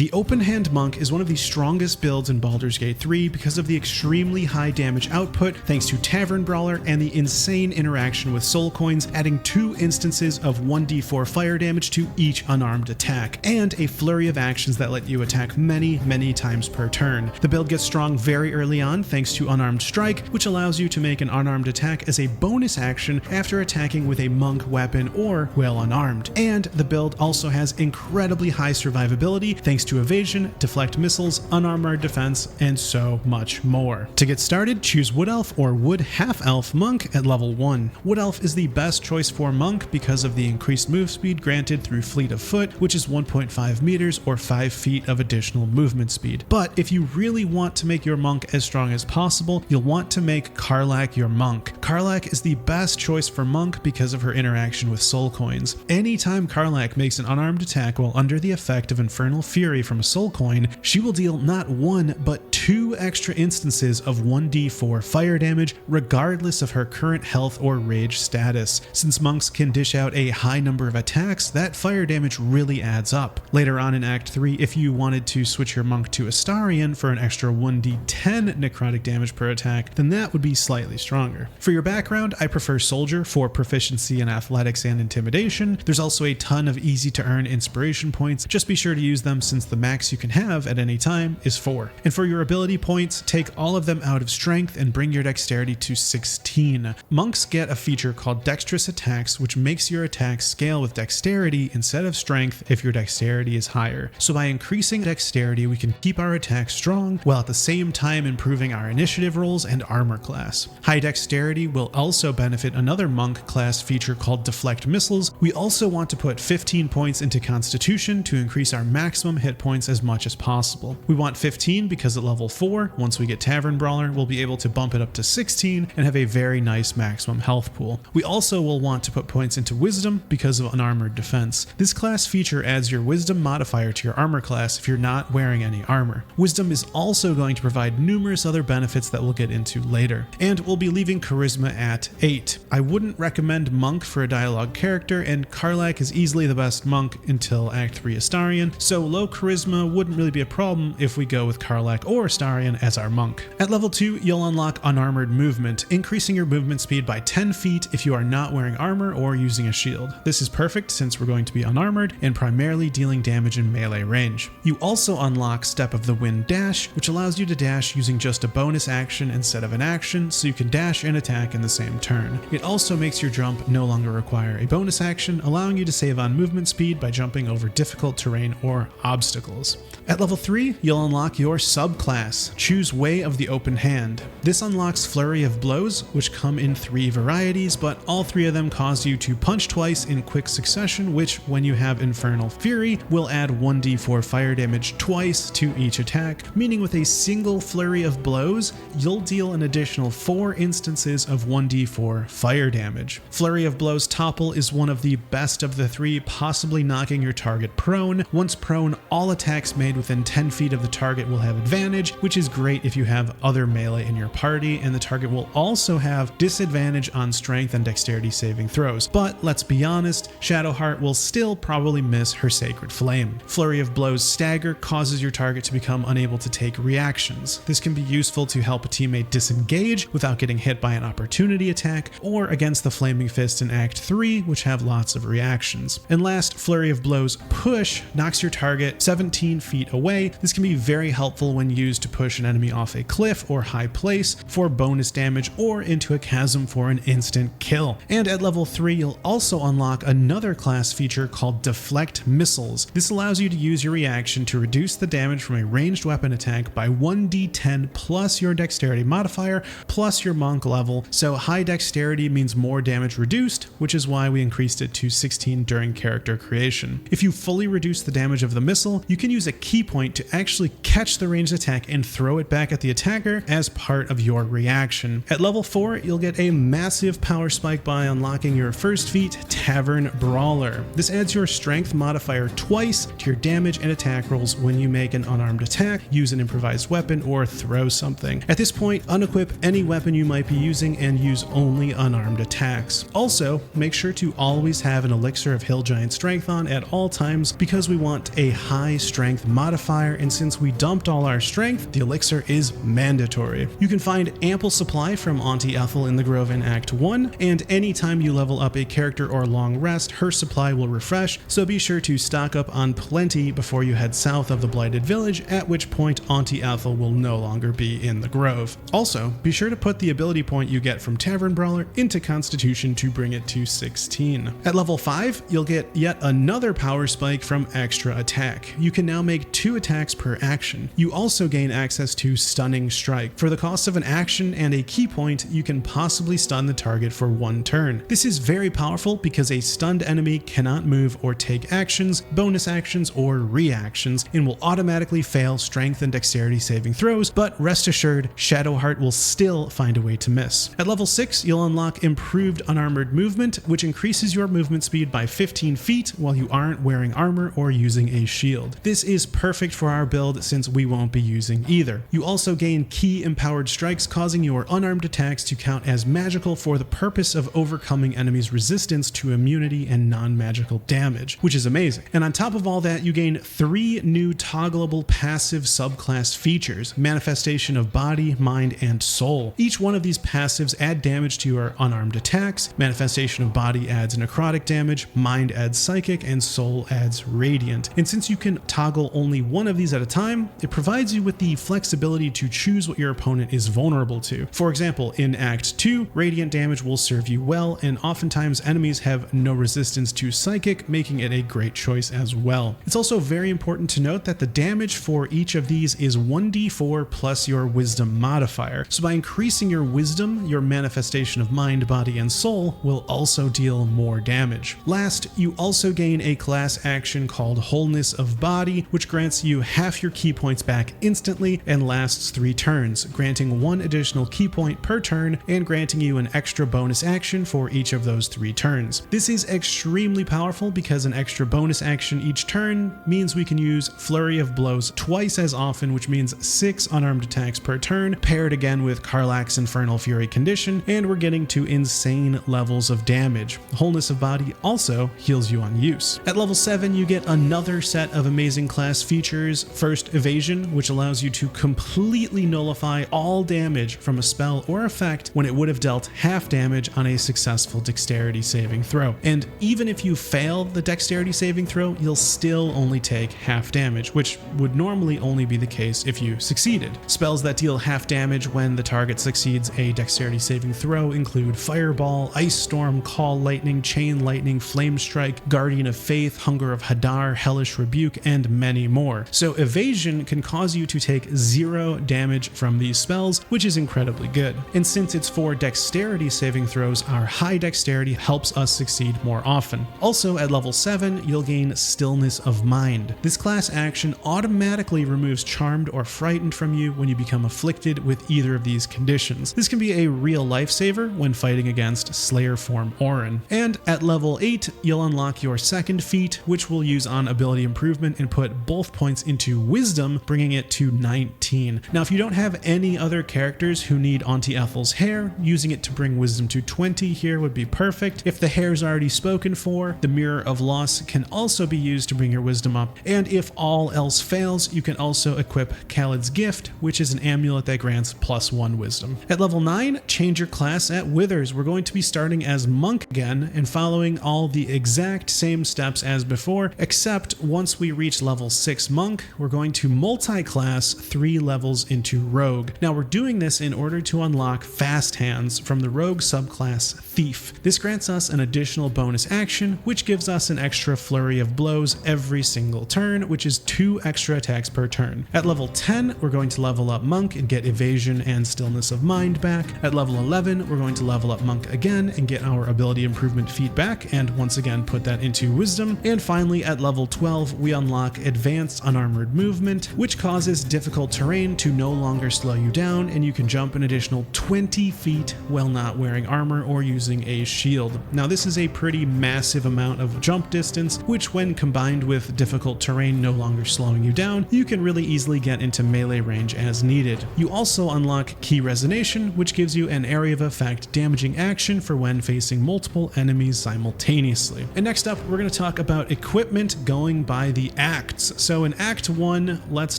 The Open Hand Monk is one of the strongest builds in Baldur's Gate 3 because of the extremely high damage output thanks to Tavern Brawler and the insane interaction with soul coins, adding 2 instances of 1d4 fire damage to each unarmed attack, and a flurry of actions that let you attack many times per turn. The build gets strong very early on thanks to Unarmed Strike, which allows you to make an unarmed attack as a bonus action after attacking with a monk weapon or while unarmed. And the build also has incredibly high survivability thanks to Evasion, Deflect Missiles, Unarmored Defense, and so much more. To get started, choose Wood Elf or Wood Half-Elf Monk at level 1. Wood Elf is the best choice for Monk because of the increased move speed granted through Fleet of Foot, which is 1.5 meters or 5 feet of additional movement speed. But if you really want to make your Monk as strong as possible, you'll want to make Karlach your Monk. Karlach is the best choice for Monk because of her interaction with soul coins. Anytime Karlach makes an unarmed attack while under the effect of Infernal Fury from a soul coin, she will deal not 1 but 2 extra instances of 1d4 fire damage regardless of her current health or rage status. Since monks can dish out a high number of attacks, that fire damage really adds up. Later on in Act 3, if you wanted to switch your monk to Astarion for an extra 1d10 necrotic damage per attack, then that would be slightly stronger. For your background, I prefer Soldier for proficiency in athletics and intimidation. There's also a ton of easy to earn inspiration points, just be sure to use them since the max you can have at any time is 4. And for your ability points, take all of them out of strength and bring your dexterity to 16. Monks get a feature called Dexterous Attacks, which makes your attacks scale with dexterity instead of strength if your dexterity is higher. So by increasing dexterity, we can keep our attacks strong while at the same time improving our initiative rolls and armor class. High dexterity will also benefit another monk class feature called Deflect Missiles. We also want to put 15 points into Constitution to increase our maximum hit points as much as possible. We want 15 because at level 4, once we get Tavern Brawler, we'll be able to bump it up to 16 and have a very nice maximum health pool. We also will want to put points into Wisdom because of Unarmored Defense. This class feature adds your Wisdom modifier to your armor class if you're not wearing any armor. Wisdom is also going to provide numerous other benefits that we'll get into later. And we'll be leaving Charisma at 8. I wouldn't recommend Monk for a dialogue character, and Karlach is easily the best Monk until Act 3 Astarion, so low Charisma wouldn't really be a problem if we go with Karlach or Astarion as our Monk. At level 2, you'll unlock Unarmored Movement, increasing your movement speed by 10 feet if you are not wearing armor or using a shield. This is perfect since we're going to be unarmored and primarily dealing damage in melee range. You also unlock Step of the Wind Dash, which allows you to dash using just a bonus action instead of an action, so you can dash and attack in the same turn. It also makes your jump no longer require a bonus action, allowing you to save on movement speed by jumping over difficult terrain or obstacles. At level 3, you'll unlock your subclass. Choose Way of the Open Hand. This unlocks Flurry of Blows, which come in 3 varieties, but all 3 of them cause you to punch twice in quick succession, which, when you have Infernal Fury, will add 1d4 fire damage twice to each attack, meaning with a single Flurry of Blows, you'll deal an additional 4 instances of 1d4 fire damage. Flurry of Blows Topple is one of the best of the 3, possibly knocking your target prone. Once prone, all attacks made within 10 feet of the target will have advantage, which is great if you have other melee in your party, and the target will also have disadvantage on strength and dexterity saving throws. But let's be honest, Shadowheart will still probably miss her Sacred Flame. Flurry of Blows Stagger causes your target to become unable to take reactions. This can be useful to help a teammate disengage without getting hit by an opportunity attack, or against the Flaming Fist in Act 3, which have lots of reactions. And last, Flurry of Blows Push knocks your target 17 feet away. This can be very helpful when used to push an enemy off a cliff or high place for bonus damage or into a chasm for an instant kill. And at level 3, you'll also unlock another class feature called Deflect Missiles. This allows you to use your reaction to reduce the damage from a ranged weapon attack by 1d10 plus your dexterity modifier plus your monk level, so high dexterity means more damage reduced, which is why we increased it to 16 during character creation. If you fully reduce the damage of the missile, you can use a key point to actually catch the ranged attack and throw it back at the attacker as part of your reaction. At level 4, you'll get a massive power spike by unlocking your first feat, Tavern Brawler. This adds your strength modifier twice to your damage and attack rolls when you make an unarmed attack, use an improvised weapon, or throw something. At this point, unequip any weapon you might be using and use only unarmed attacks. Also, make sure to always have an Elixir of Hill Giant Strength on at all times because we want a high high strength modifier, and since we dumped all our strength, the elixir is mandatory. You can find ample supply from Auntie Ethel in the Grove in Act 1, and anytime you level up a character or long rest, her supply will refresh, so be sure to stock up on plenty before you head south of the Blighted Village, at which point Auntie Ethel will no longer be in the Grove. Also, be sure to put the ability point you get from Tavern Brawler into Constitution to bring it to 16. At level 5, you'll get yet another power spike from extra attack. You can now make 2 attacks per action. You also gain access to Stunning Strike. For the cost of an action and a key point, you can possibly stun the target for 1 turn. This is very powerful because a stunned enemy cannot move or take actions, bonus actions, or reactions, and will automatically fail strength and dexterity saving throws, but rest assured, Shadowheart will still find a way to miss. At level 6, you'll unlock improved Unarmored movement, which increases your movement speed by 15 feet while you aren't wearing armor or using a shield. This is perfect for our build since we won't be using either. You also gain key empowered strikes, causing your unarmed attacks to count as magical for the purpose of overcoming enemies' resistance to immunity and non-magical damage, which is amazing. And on top of all that, you gain 3 new toggleable passive subclass features: Manifestation of Body, Mind, and Soul. Each one of these passives add damage to your unarmed attacks. Manifestation of Body adds necrotic damage, Mind adds psychic, and Soul adds radiant. And since you can toggle only one of these at a time, it provides you with the flexibility to choose what your opponent is vulnerable to. For example, in Act 2, radiant damage will serve you well, and oftentimes enemies have no resistance to psychic, making it a great choice as well. It's also very important to note that the damage for each of these is 1d4 plus your wisdom modifier. So by increasing your wisdom, your manifestation of mind, body, and soul will also deal more damage. Last, you also gain a class action called Wholeness of Body, which grants you half your key points back instantly and lasts 3 turns, granting 1 additional key point per turn and granting you an extra bonus action for each of those 3 turns. This is extremely powerful because an extra bonus action each turn means we can use Flurry of Blows twice as often, which means 6 unarmed attacks per turn, paired again with Karlach's Infernal Fury condition, and we're getting to insane levels of damage. Wholeness of Body also heals you on use. At level 7, you get another set of amazing class features. First, Evasion, which allows you to completely nullify all damage from a spell or effect when it would have dealt half damage on a successful dexterity saving throw. And even if you fail the dexterity saving throw, you'll still only take half damage, which would normally only be the case if you succeeded. Spells that deal half damage when the target succeeds a dexterity saving throw include Fireball, Ice Storm, Call Lightning, Chain Lightning, Flame Strike, Guardian of Faith, Hunger of Hadar, Hellish Rebuke, and many more. So Evasion can cause you to take 0 damage from these spells, which is incredibly good. And since it's for dexterity saving throws, our high dexterity helps us succeed more often. Also at level 7, you'll gain Stillness of Mind. This class action automatically removes Charmed or Frightened from you when you become afflicted with either of these conditions. This can be a real lifesaver when fighting against Slayer form Orin. And at level 8, you'll unlock your second feat, which we'll use on ability improvement and put both points into wisdom, bringing it to 19. Now, if you don't have any other characters who need Auntie Ethel's hair, using it to bring wisdom to 20 here would be perfect. If the hair's already spoken for, the Mirror of Loss can also be used to bring your wisdom up. And if all else fails, you can also equip Khaled's Gift, which is an amulet that grants +1 wisdom. At level 9, change your class at Withers. We're going to be starting as Monk again and following all the exact same steps as before, except once we reach level 6 Monk, we're going to multi-class 3 levels into Rogue. Now we're doing this in order to unlock Fast Hands from the Rogue subclass Thief. This grants us an additional bonus action, which gives us an extra Flurry of Blows every single turn, which is 2 extra attacks per turn. At level 10, we're going to level up Monk and get Evasion and Stillness of Mind back. At level 11, we're going to level up Monk again and get our ability improvement feat back, and once again put that into Wisdom. And finally, at level 12, we unlock Advanced Unarmored Movement, which causes difficult terrain to no longer slow you down, and you can jump an additional 20 feet while not wearing armor or using a shield. Now this is a pretty massive amount of jump distance, which when combined with difficult terrain no longer slowing you down, you can really easily get into melee range as needed. You also unlock Key Resonation, which gives you an area of effect damaging action for when facing multiple enemies simultaneously. And next up, we're going to talk about equipment going by the the acts. So in Act 1, let's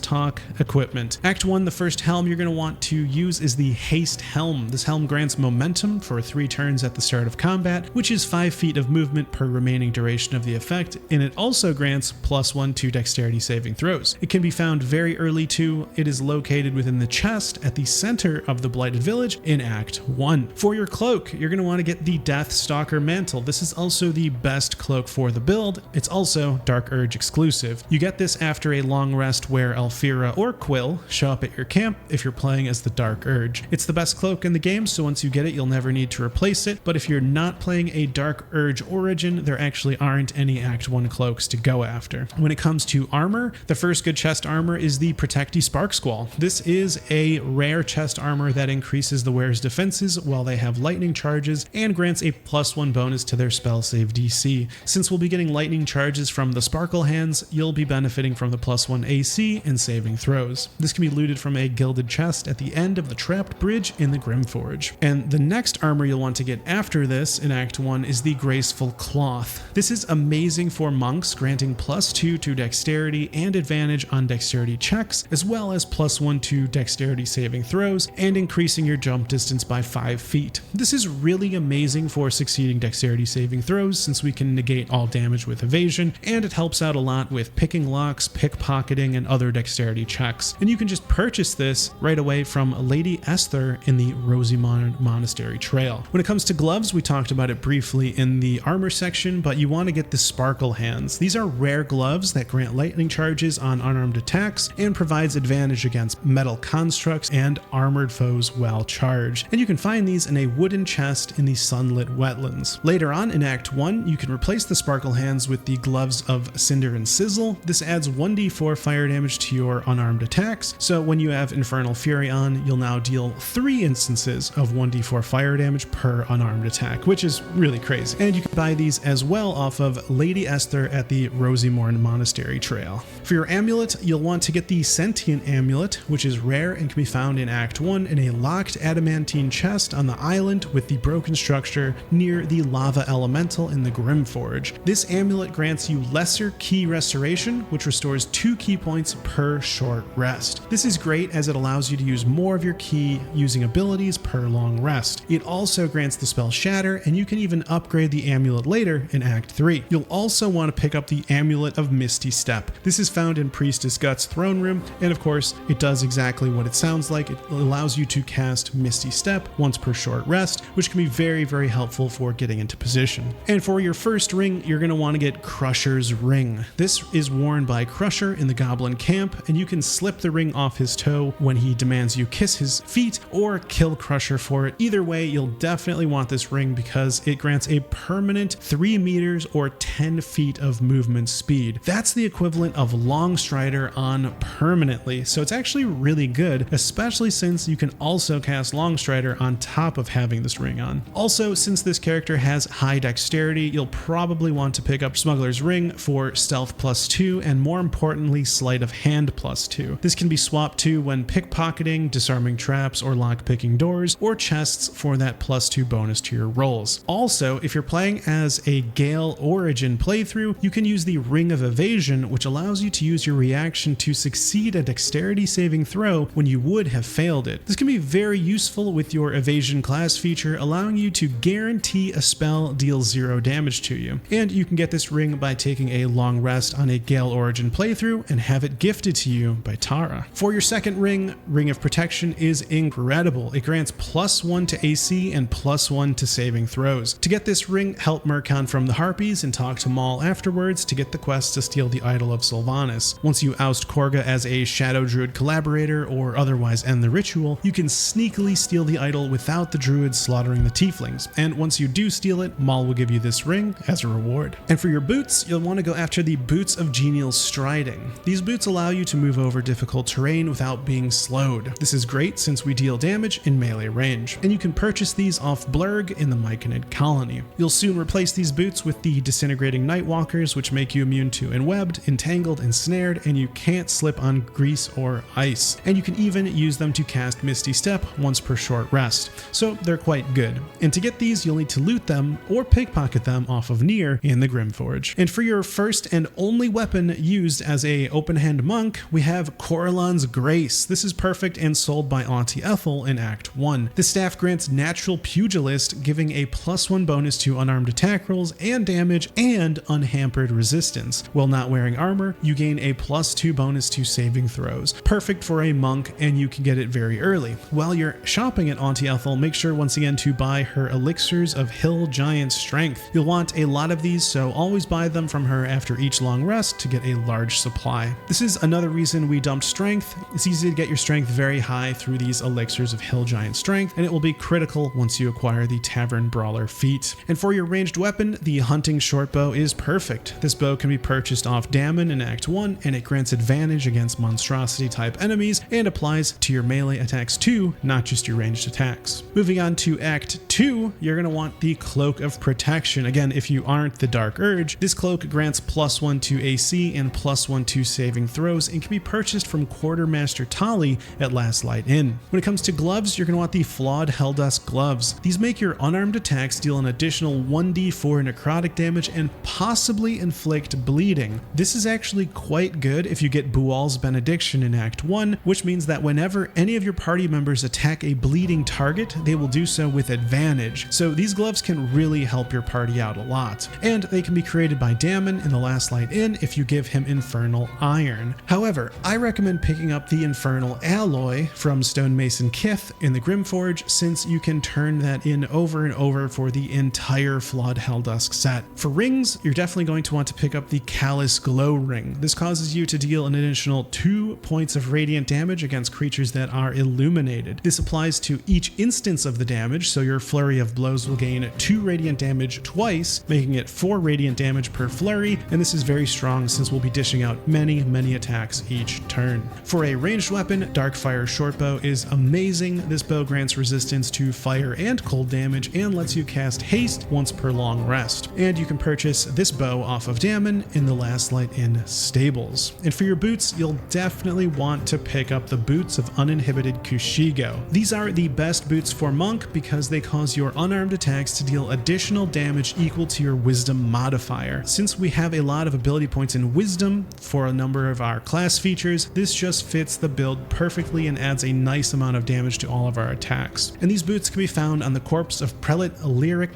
talk equipment. Act 1, the first helm you're going to want to use is the Haste Helm. This helm grants momentum for 3 turns at the start of combat, which is 5 feet of movement per remaining duration of the effect, and it also grants +1 to dexterity saving throws. It can be found very early too. It is located within the chest at the center of the Blighted Village in Act 1. For your cloak, you're going to want to get the Deathstalker Mantle. This is also the best cloak for the build. It's also Dark Urge exclusive. You get this after a long rest where Alfira or Quill show up at your camp if you're playing as the Dark Urge. It's the best cloak in the game, so once you get it, you'll never need to replace it, but if you're not playing a Dark Urge origin, there actually aren't any Act 1 cloaks to go after. When it comes to armor, the first good chest armor is the Protecty Sparkswall. This is a rare chest armor that increases the wearer's defenses while they have lightning charges and grants a +1 bonus to their spell save DC. Since we'll be getting lightning charges from the Sparkle Hands, you'll be benefiting from the +1 AC and saving throws. This can be looted from a gilded chest at the end of the Trapped Bridge in the Grimforge. And the next armor you'll want to get after this in Act 1 is the Graceful Cloth. This is amazing for monks, granting +2 to dexterity and advantage on dexterity checks, as well as +1 to dexterity saving throws, and increasing your jump distance by 5 feet. This is really amazing for succeeding dexterity saving throws since we can negate all damage with evasion, and it helps out a lot with picking locks, pickpocketing, and other dexterity checks. And you can just purchase this right away from Lady Esther in the Rosimond Monastery Trail. When it comes to gloves, we talked about it briefly in the armor section, but you want to get the Sparkle Hands. These are rare gloves that grant lightning charges on unarmed attacks and provides advantage against metal constructs and armored foes while charged. And you can find these in a wooden chest in the Sunlit Wetlands. Later on in Act 1, you can replace the Sparkle Hands with the gloves of Cinder and Sizzle. This adds 1d4 fire damage to your unarmed attacks, so when you have Infernal Fury on, you'll now deal 3 instances of 1d4 fire damage per unarmed attack, which is really crazy. And you can buy these as well off of Lady Esther at the Rosimond Monastery Trail. For your amulet, you'll want to get the Sentient Amulet, which is rare and can be found in Act 1 in a locked adamantine chest on the island with the broken structure near the lava elemental in the Grimforge. This amulet grants you lesser key restoration, which restores 2 key points per short rest. This is great as it allows you to use more of your key using abilities per long rest. It also grants the spell Shatter, and you can even upgrade the amulet later in Act 3. You'll also want to pick up the Amulet of Misty Step. This is found in Priestess Gut's throne room, and of course, it does exactly what it sounds like. It allows you to cast Misty Step once per short rest, which can be very, very helpful for getting into position. And for your first ring, you're going to want to get Crusher's Ring. This is worn by Crusher in the Goblin camp, and you can slip the ring off his toe when he demands you kiss his feet or kill Crusher for it. Either way, you'll definitely want this ring because it grants a permanent 3 meters or 10 feet of movement speed. That's the equivalent of Longstrider on permanently, so it's actually really good, especially since you can also cast Longstrider on top of having this ring on. Also, since this character has high dexterity, you'll probably want to pick up Smuggler's Ring for stealth +2 and more importantly sleight of hand +2. This can be swapped to when pickpocketing, disarming traps, or lockpicking doors, or chests for that +2 bonus to your rolls. Also, if you're playing as a Gale Origin playthrough, you can use the Ring of Evasion, which allows you to use your reaction to succeed a dexterity saving throw when you would have failed it. This can be very useful with your Evasion class feature, allowing you to guarantee a spell deals 0 damage to you. And you can get this ring by taking a long rest on a Gale Origin playthrough and have it gifted to you by Tara. For your second ring, Ring of Protection is incredible. It grants +1 to AC and +1 to saving throws. To get this ring, help Murkon from the Harpies and talk to Maul afterwards to get the quest to steal the Idol of Sylvanas. Once you oust Korga as a Shadow Druid collaborator or otherwise end the ritual, you can sneakily steal the idol without the druids slaughtering the tieflings. And once you do steal it, Maul will give you this ring as a reward. And for your boots, you'll want to go after the Boots of Genial Striding. These boots allow you to move over difficult terrain without being slowed. This is great since we deal damage in melee range, and you can purchase these off Blurg in the Myconid colony. You'll soon replace these boots with the Disintegrating Nightwalkers, which make you immune to Enwebbed, Entangled, Ensnared, and you can't slip on grease or ice. And you can even use them to cast Misty Step once per short rest, so they're quite good. And to get these, you'll need to loot them or pickpocket them off of Nier in the Grimforge. And for your first and only only weapon used as a open-hand monk, we have Corellon's Grace. This is perfect and sold by Auntie Ethel in Act 1. The staff grants natural pugilist, giving a +1 bonus to unarmed attack rolls and damage and unhampered resistance. While not wearing armor, you gain a +2 bonus to saving throws. Perfect for a monk, and you can get it very early. While you're shopping at Auntie Ethel, make sure once again to buy her elixirs of Hill Giant Strength. You'll want a lot of these, so always buy them from her after each long rest to get a large supply. This is another reason we dumped strength. It's easy to get your strength very high through these elixirs of Hill Giant Strength, and it will be critical once you acquire the Tavern Brawler feat. And for your ranged weapon, the Hunting Shortbow is perfect. This bow can be purchased off Dammon in Act 1, and it grants advantage against monstrosity type enemies and applies to your melee attacks too, not just your ranged attacks. Moving on to Act 2, you're going to want the Cloak of Protection. Again, if you aren't the Dark Urge, this cloak grants +1 to AC and +1 to saving throws and can be purchased from Quartermaster Tali at Last Light Inn. When it comes to gloves, you're going to want the Flawed Helldusk gloves. These make your unarmed attacks deal an additional 1d4 necrotic damage and possibly inflict bleeding. This is actually quite good if you get Bual's Benediction in Act 1, which means that whenever any of your party members attack a bleeding target, they will do so with advantage. So these gloves can really help your party out a lot. And they can be created by Dammon in the Last Light Inn if you give him Infernal Iron. However, I recommend picking up the Infernal Alloy from Stonemason Kith in the Grimforge, since you can turn that in over and over for the entire Flawed Helldusk set. For rings, you're definitely going to want to pick up the Callous Glow Ring. This causes you to deal an additional 2 points of radiant damage against creatures that are illuminated. This applies to each instance of the damage, so your Flurry of Blows will gain 2 radiant damage twice, making it 4 radiant damage per flurry, and this is very strong since we'll be dishing out many attacks each turn. For a ranged weapon, Darkfire Shortbow is amazing. This bow grants resistance to fire and cold damage and lets you cast Haste once per long rest. And you can purchase this bow off of Dammon in the Last Light Inn stables. And for your boots, you'll definitely want to pick up the boots of Uninhibited Kushigo. These are the best boots for monk because they cause your unarmed attacks to deal additional damage equal to your wisdom modifier. Since we have a lot of ability points in wisdom for a number of our class features, this just fits the build perfectly and adds a nice amount of damage to all of our attacks. And these boots can be found on the corpse of Prelate Lyric,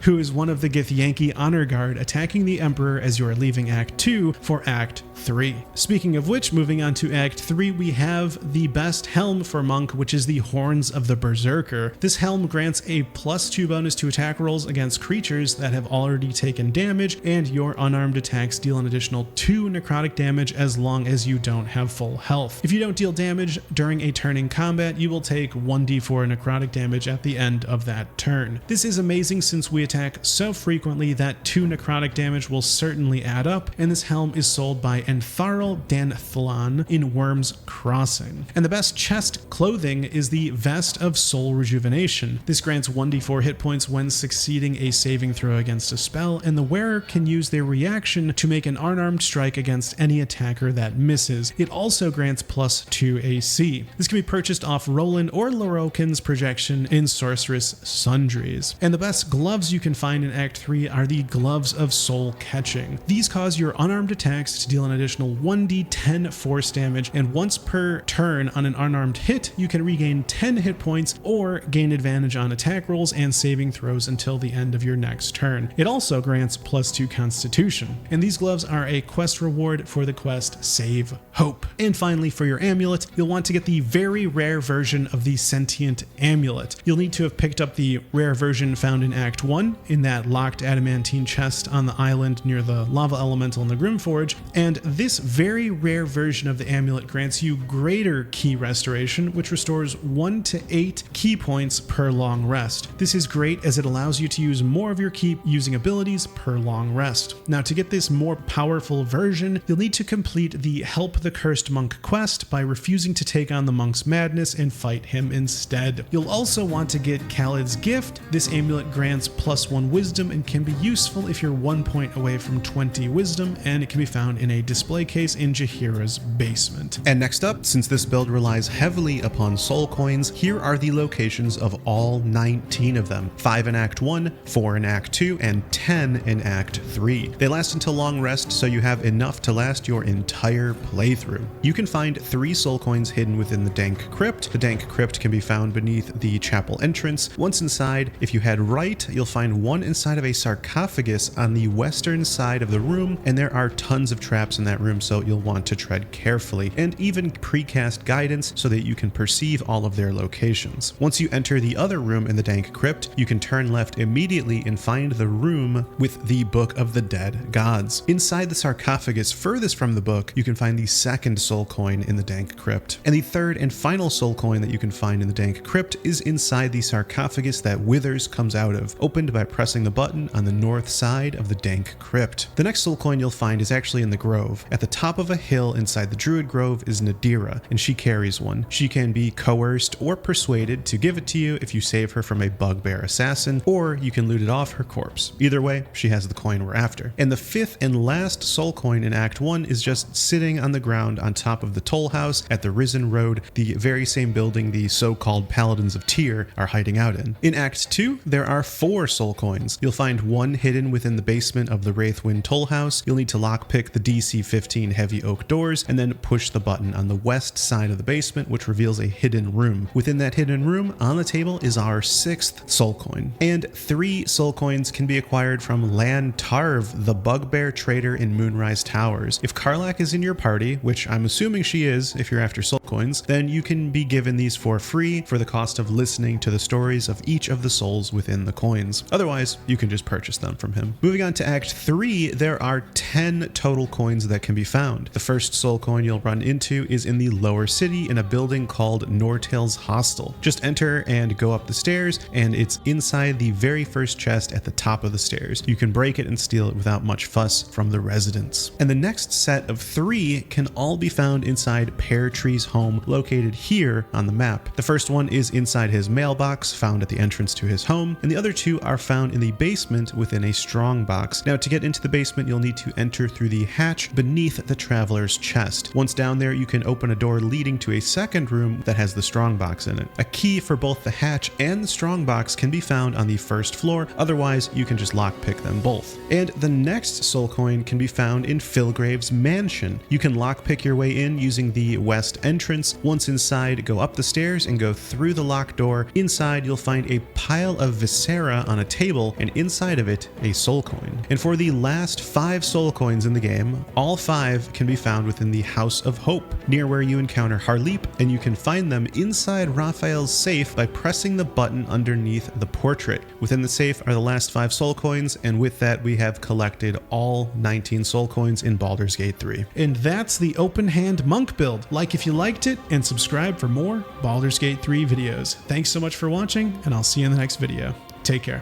who is one of the Githyanki Honor Guard attacking the Emperor as you are leaving Act 2 for Act 3. Speaking of which, moving on to Act 3, we have the best helm for monk, which is the Horns of the Berserker. This helm grants a +2 bonus to attack rolls against creatures that have already taken damage, and your unarmed attacks deal an additional 2 necrotic damage as long as you don't have full health. If you don't deal damage during a turn in combat, you will take 1d4 necrotic damage at the end of that turn. This is amazing since we attack so frequently that 2 necrotic damage will certainly add up, and this helm is sold by Entharl Danthlan in Worm's Crossing. And the best chest clothing is the Vest of Soul Rejuvenation. This grants 1d4 hit points when succeeding a saving throw against a spell, and the wearer can use their reaction to make an unarmed strike against any attacker that misses. It also grants +2 AC. This can be purchased off Roland or Lorokin's projection in Sorceress Sundries. And the best gloves you can find in Act 3 are the Gloves of Soul Catching. These cause your unarmed attacks to deal an additional 1d10 force damage, and once per turn on an unarmed hit, you can regain 10 hit points or gain advantage on attack rolls and saving throws until the end of your next turn. It also grants +2 Constitution. And these gloves are a quest reward for the quest Save Hope. And finally, for your amulet, you'll want to get the very rare version of the Sentient Amulet. You'll need to have picked up the rare version found in Act 1 in that locked adamantine chest on the island near the lava elemental in the Grimforge, and this very rare version of the amulet grants you greater key restoration, which restores 1 to 8 key points per long rest. This is great as it allows you to use more of your key using abilities per long rest. Now, to get this more powerful version, you'll need to complete the Help the Cursed Monk quest by refusing to take on the monk's madness and fight him instead. You'll also want to get Khaled's Gift. This amulet grants +1 wisdom and can be useful if you're 1 point away from 20 wisdom, and it can be found in a display case in Jaheira's basement. And next up, since this build relies heavily upon soul coins, here are the locations of all 19 of them: 5 in Act 1, 4 in Act 2, and 10 in Act 3. They last until long rest, so you have enough to last your entire playthrough. You can find 3 soul coins hidden within the Dank Crypt. The Dank Crypt can be found beneath the chapel entrance. Once inside, if you head right, you'll find one inside of a sarcophagus on the western side of the room, and there are tons of traps in that room, so you'll want to tread carefully, and even precast guidance so that you can perceive all of their locations. Once you enter the other room in the Dank Crypt, you can turn left immediately and find the room with the Book of the Dead Gods. Inside the sarcophagus furthest from the book, you can find the second soul coin in the Dank Crypt. And the third and final soul coin that you can find in the Dank Crypt is inside the sarcophagus that Withers comes out of, opened by pressing the button on the north side of the Dank Crypt. The next soul coin you'll find is actually in the Grove. At the top of a hill inside the Druid Grove is Nadira, and she carries one. She can be coerced or persuaded to give it to you if you save her from a bugbear assassin, or you can loot it off her corpse. Either way, she has the coin we're after. And the fifth and last soul coin in Act 1 is just sitting on the ground on top of the Toll House at the Risen Road, the very same building the so-called Paladins of Tyr are hiding out in. In Act 2, there are 4 soul coins. You'll find one hidden within the basement of the Wraithwind Toll House. You'll need to lockpick the DC 15 heavy oak doors and then push the button on the west side of the basement, which reveals a hidden room. Within that hidden room, on the table, is our 6th soul coin. And 3 soul coins can be acquired from Lan Tarv, the bugbear trader in Moonrise Towers. If Karlach is in your party, which I'm assuming she is if you're after soul coins, then you can be given these for free for the cost of listening to the stories of each of the souls within the coins. Otherwise, you can just purchase them from him. Moving on to Act 3, there are 10 total coins that can be found. The first soul coin you'll run into is in the lower city in a building called Nortail's Hostel. Just enter and go up the stairs, and it's inside the very first chest at the top of the stairs. You can break it and steal it without much fuss from the residents. And the next set of 3 can all be found inside Pear Tree's home, located here on the map. The first one is inside his mailbox, found at the entrance to his home, and the other 2 are found in the basement within a strong box. Now, to get into the basement, you'll need to enter through the hatch beneath the traveler's chest. Once down there, you can open a door leading to a second room that has the strong box in it. A key for both the hatch and the strong box can be found on the first floor, otherwise you can just lockpick them both. And the next soul coin can be found in Philgrave's mansion. You can lockpick your way in using the west entrance. Once inside, go up the stairs and go through the locked door. Inside, you'll find a pile of viscera on a table, and inside of it, a soul coin. And for the last 5 soul coins in the game, all 5 can be found within the House of Hope, near where you encounter Harleep, and you can find them inside Raphael's safe by pressing the button underneath the portrait. Within the safe are the last 5 soul coins, and with that we have collected all 19 soul coins in Baldur's Gate 3. And that's the open hand monk build. Like if you liked it, and subscribe for more Baldur's Gate 3 videos. Thanks so much for watching, and I'll see you in the next video. Take care.